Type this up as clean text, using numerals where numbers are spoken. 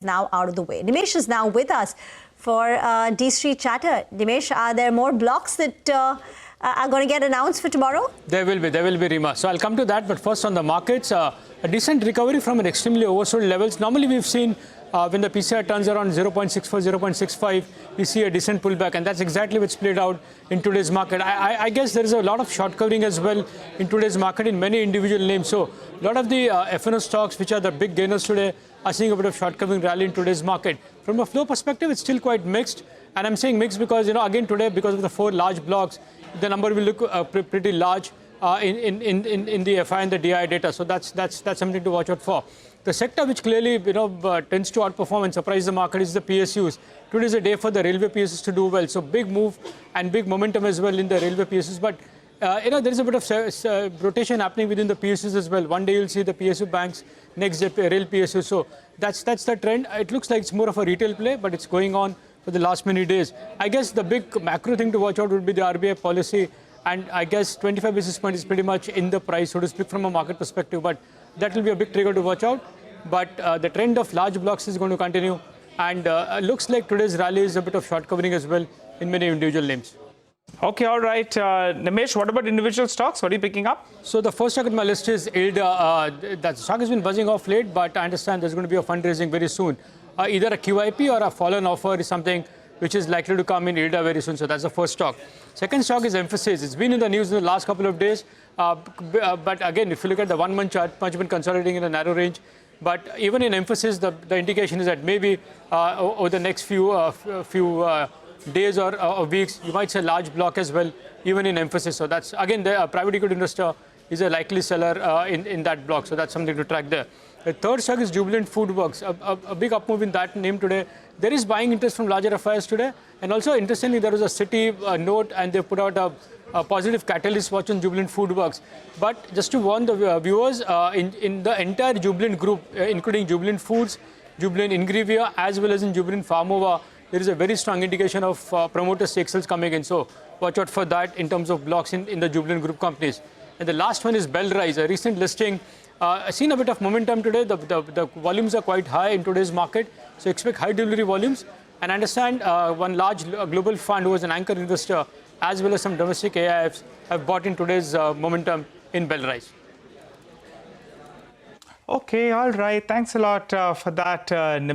Now out of the way. Nimesh is now with us for D-Street Chatter. Nimesh, are there more blocks that are going to get announced for tomorrow? There will be, Rima. So I'll come to that, but first on the markets, a decent recovery from an extremely oversold levels. Normally we've seen when the PCI turns around 0.64, 0.65, we see a decent pullback, and that's exactly what's played out in today's market. I guess there is a lot of short covering as well in today's market in many individual names. So a lot of the FNO stocks, which are the big gainers today, are seeing a bit of short covering rally in today's market. From a flow perspective, it's still quite mixed. And I'm saying mixed because, again today, because of the 4 large blocks, the number will look pretty large in the FI and the DI data. So that's something to watch out for. The sector which clearly tends to outperform and surprise the market is the PSUs. Today is a day for the railway PSUs to do well. So big move and big momentum as well in the railway PSUs. But there is a bit of rotation happening within the PSUs as well. One day you'll see the PSU banks, next day rail PSU. So that's the trend. It looks like it's more of a retail play, but it's going on for the last many days. I guess the big macro thing to watch out would be the RBI policy. And I guess 25 basis points is pretty much in the price, so to speak, from a market perspective. But that will be a big trigger to watch out. But the trend of large blocks is going to continue. And looks like today's rally is a bit of short covering as well in many individual names. Okay, all right. Nimesh, what about individual stocks? What are you picking up? So the first stock on my list is ILD. That stock has been buzzing off late, but I understand there's going to be a fundraising very soon. Either a QIP or a fallen offer is something which is likely to come in ILDA very soon. So that's the first stock. Second stock is Emphasis. It's been in the news in the last couple of days. But again, if you look at the 1 month chart, much been consolidating in a narrow range. But even in Emphasis, the indication is that maybe over the next few days or weeks, you might see a large block as well, even in Emphasis. So that's, again, the private equity investor is a likely seller in that block. So that's something to track there. The third stock is Jubilant FoodWorks, a big up move in that name today. There is buying interest from larger FIs today. And also, interestingly, there was a Citi note, and they put out a positive catalyst watch on Jubilant FoodWorks. But just to warn the viewers, in the entire Jubilant group, including Jubilant Foods, Jubilant Ingrevia, as well as in Jubilant Pharmova, there is a very strong indication of promoter stake sales coming in. So watch out for that in terms of blocks in the Jubilant group companies. And the last one is Bellrise, a recent listing. I've seen a bit of momentum today. The volumes are quite high in today's market. So expect high delivery volumes. And I understand one large global fund who was an anchor investor, as well as some domestic AIFs, have bought in today's momentum in Bellrise. Okay, all right. Thanks a lot for that, Nimesh.